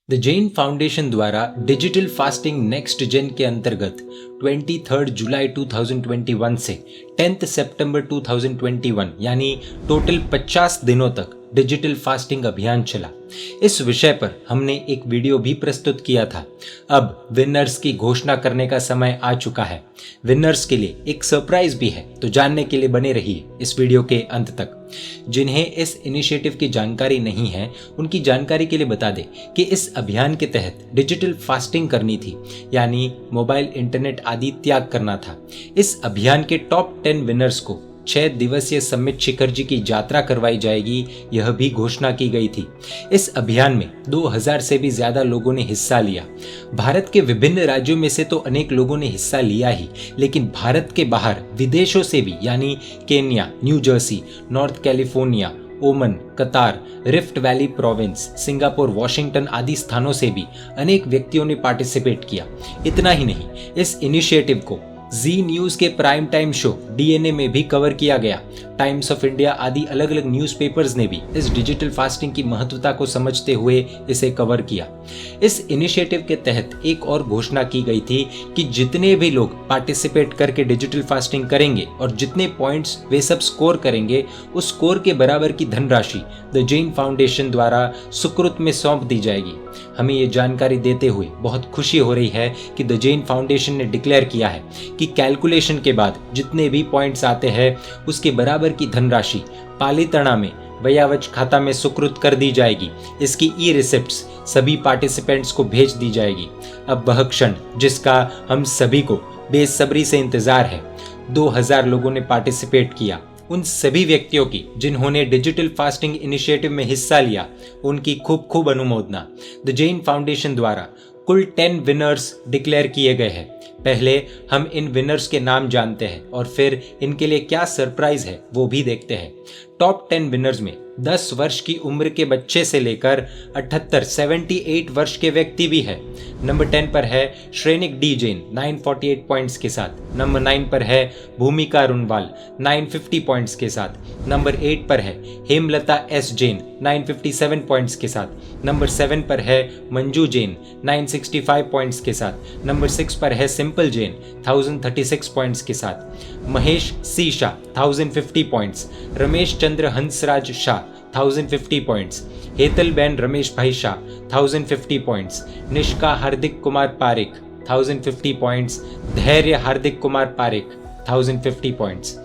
The Jain foundation द्वारा digital fasting next जेन के अंतर्गत 23 जुलाई 2021 से 10 सितंबर 2021 यानी टोटल 50 दिनों तक डिजिटल फास्टिंग अभियान चला। इस विषय पर हमने एक वीडियो भी प्रस्तुत किया था। अब विनर्स की घोषणा करने का समय आ चुका है। विनर्स के लिए एक सरप्राइज भी है, तो जानने के लिए बने रहिए इस वीडियो के अंत तक। जिन्हें इस इनिशिएटिव की जानकारी नहीं है, उनकी जानकारी के लिए बता दें कि इस अभियान के तहत डिजिटल फास्टिंग करनी थी, यानी मोबाइल, इंटरनेट आदि त्याग करना था। इस अभियान के टॉप 10 विनर्स को 6 दिवसीय समिट शिखर जी की यात्रा करवाई जाएगी, यह भी घोषणा की गई थी। इस अभियान में 2000 से भी ज्यादा लोगों ने हिस्सा लिया। भारत के विभिन्न राज्यों में से तो अनेक लोगों ने हिस्सा लिया ही, लेकिन भारत के बाहर विदेशों से भी, यानी Kenya, new Jersey, north California, ओमन, कतार, rift valley province, Singapore, Washington आदि स्थानों से भी अनेक व्यक्तियों ने पार्टिसिपेट किया। इतना ही नहीं, इस इनिशिएटिव को जी न्यूज के प्राइम टाइम शो डीएनए में भी कवर किया गया। टाइम्स ऑफ इंडिया आदि अलग अलग न्यूज़पेपर्स ने भी इस डिजिटल फास्टिंग की महत्वता को समझते हुए इसे कवर किया। इस इनिशिएटिव के तहत एक और घोषणा की गई थी कि जितने भी लोग पार्टिसिपेट करके डिजिटल फास्टिंग करेंगे और जितने पॉइंट्स वे सब स्कोर करेंगे, उस स्कोर के बराबर की धनराशि द जैन फाउंडेशन द्वारा सुकृत में सौंप दी जाएगी। हमें ये जानकारी देते हुए बहुत खुशी हो रही है कि द जैन फाउंडेशन ने डिक्लेयर किया है कि कैलकुलेशन के बाद जितने भी पॉइंट्स आते हैं, उसके बराबर की धनराशि पालीताना में वयावच खाता में सुकृत कर दी जाएगी। इसकी ई रिसिप्ट्स सभी पार्टिसिपेंट्स को भेज दी जाएगी। अब वह क्षण जिसका हम सभी को बेसब्री से इंतजार है। 2000 लोगों ने पार्टिसिपेट किया। उन सभी व्यक्तियों की जिन्होंने डिजिटल फास्टिंग इनिशिएटिव में हिस्सा लिया, उनकी खूब खूब अनुमोदना। द जैन फाउंडेशन द्वारा कुल 10 विनर्स डिक्लेयर किए गए हैं। पहले हम इन विनर्स के नाम जानते हैं और फिर इनके लिए क्या सरप्राइज है वो भी देखते हैं। टॉप 10 विनर्स में 10 वर्ष की उम्र के बच्चे से लेकर 78 वर्ष के व्यक्ति भी है। नंबर 10 पर है श्रेनिक डी जैन 948 पॉइंट्स के साथ। नंबर 9 पर है भूमिका रुनवाल 950 पॉइंट्स के साथ। नंबर 8 पर है हेमलता एस जैन 957 पॉइंट्स के साथ। नंबर 7 पर है मंजू जैन 965 पॉइंट्स के साथ। नंबर 6 पर है सिंपल जैन 1036 पॉइंट्स के साथ। महेश सी शाह 1050 पॉइंट्स। रमेश चंद्र हंसराज शाह 1050 पॉइंट्स। हेतलबेन रमेश भाई शाह 1050 पॉइंट्स। निष्का हार्दिक कुमार पारिक 1050 पॉइंट्स। धैर्य हार्दिक कुमार पारिक 1050 पॉइंट्स।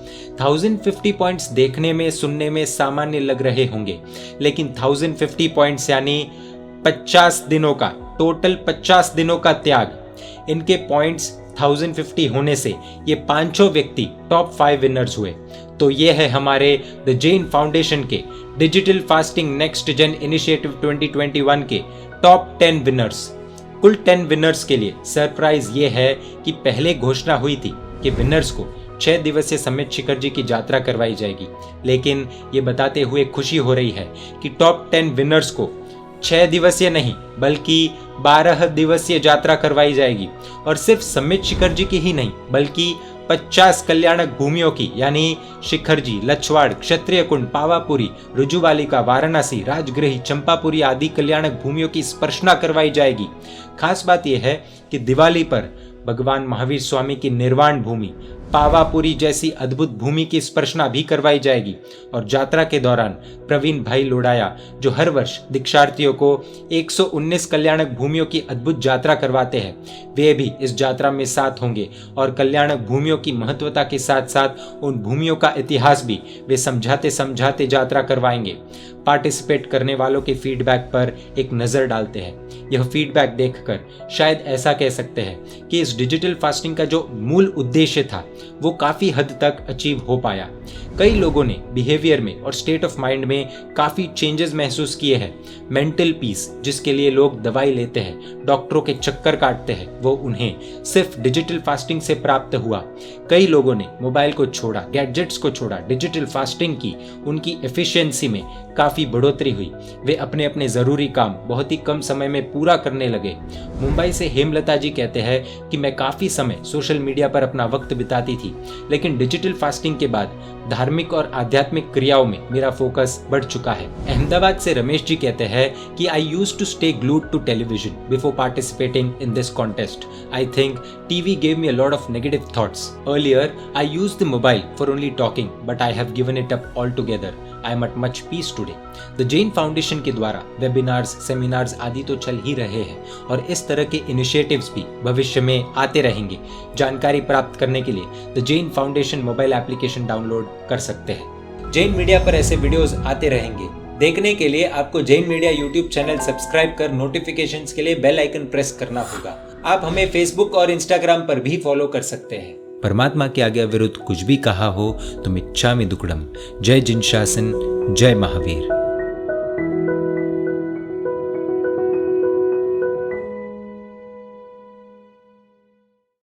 1050 पॉइंट्स देखने में, सुनने में सामान्य लग रहे होंगे, लेकिन 1050 पॉइंट्स यानी 50 दिनों का, टोटल 50 दिनों का त्याग। इनके पॉइंट्स 1050 होने से ये पांचों व्यक्ति टॉप 5 विनर्स हुए। तो ये है हमारे द जैन फाउंडेशन के digital fasting next gen initiative 2021 के टॉप 10 विनर्स। कुल 10 विनर्स के लिए सरप्राइज ये है कि पहले घोषणा हुई थी कि विनर्स को 6 दिवसीय समिट शिखर जी की यात्रा करवाई जाएगी, लेकिन ये बताते हुए खुशी हो रही है कि टॉप 10 विनर्स को 6 दिवसीय नहीं बल्कि 12 दिवसीय यात्रा करवाई जाएगी। और सिर्फ समिट शिखर जी की ही नहीं, बल्कि 50 कल्याणक भूमियों की, यानी शिखर जी, लछवाड़, क्षत्रिय कुंड, पावापुरी, रुजुवालिका, वाराणसी, राजगृही, चंपापुरी आदि कल्याणक भूमियों की स्पर्शना करवाई जाएगी। खास बात यह है कि दिवाली पर भगवान महावीर स्वामी की निर्वाण भूमि पावापुरी जैसी अद्भुत भूमि की स्पर्शना भी करवाई जाएगी। और यात्रा के दौरान प्रवीण भाई लोडाया, जो हर वर्ष दीक्षार्थियों को 119 कल्याणक भूमियों की अद्भुत यात्रा करवाते हैं, वे भी इस यात्रा में साथ होंगे और कल्याणक भूमियों की महत्वता के साथ साथ उन भूमियों का इतिहास भी वे समझाते समझाते यात्रा करवाएंगे। पार्टिसिपेट करने वालों के फीडबैक पर एक नज़र डालते हैं। यह फीडबैक देखकर शायद ऐसा कह सकते हैं कि इस डिजिटल फास्टिंग का जो मूल उद्देश्य था वो काफ़ी हद तक अचीव हो पाया। कई लोगों ने बिहेवियर में और स्टेट ऑफ माइंड में काफ़ी चेंजेस महसूस किए हैं। मेंटल पीस, जिसके लिए लोग दवाई लेते हैं, डॉक्टरों के चक्कर काटते हैं, वो उन्हें सिर्फ डिजिटल फास्टिंग से प्राप्त हुआ। कई लोगों ने मोबाइल को छोड़ा, गैजेट्स को छोड़ा, डिजिटल फास्टिंग की। उनकी एफिशिएंसी में काफ़ी बढ़ोतरी हुई। वे अपने अपने ज़रूरी काम बहुत ही कम समय में पूरा करने लगे। मुंबई से हेमलता जी कहते हैं कि मैं काफ़ी समय सोशल मीडिया पर अपना वक्त बिताती थी, लेकिन डिजिटल फास्टिंग के बाद धार्मिक और आध्यात्मिक क्रियाओं में मेरा फोकस बढ़ चुका है। अहमदाबाद से रमेश जी कहते हैं कि I used to stay glued to television before participating in this contest. I think TV gave me a lot of negative thoughts. Earlier I used the mobile for only talking, but I have given it up all together. I am at much peace today. The Jain foundation के द्वारा webinars, seminars आदि तो चल ही रहे हैं और इस तरह के इनिशिएटिव्स भी भविष्य में आते रहेंगे। जानकारी प्राप्त करने के लिए the Jain foundation mobile application download कर सकते हैं। जैन मीडिया पर ऐसे वीडियोस आते रहेंगे। देखने के लिए आपको Jain media YouTube channel subscribe कर नोटिफिकेशंस के लिए बेल आइकन प्रेस करना होगा। आप हमें फेसबुक और इंस्टाग्राम पर भी फॉलो कर सकते हैं। परमात्मा के आज्ञा विरुद्ध कुछ भी कहा हो तो मिच्छामि दुक्कडम। जय जिन शासन, जय महावीर।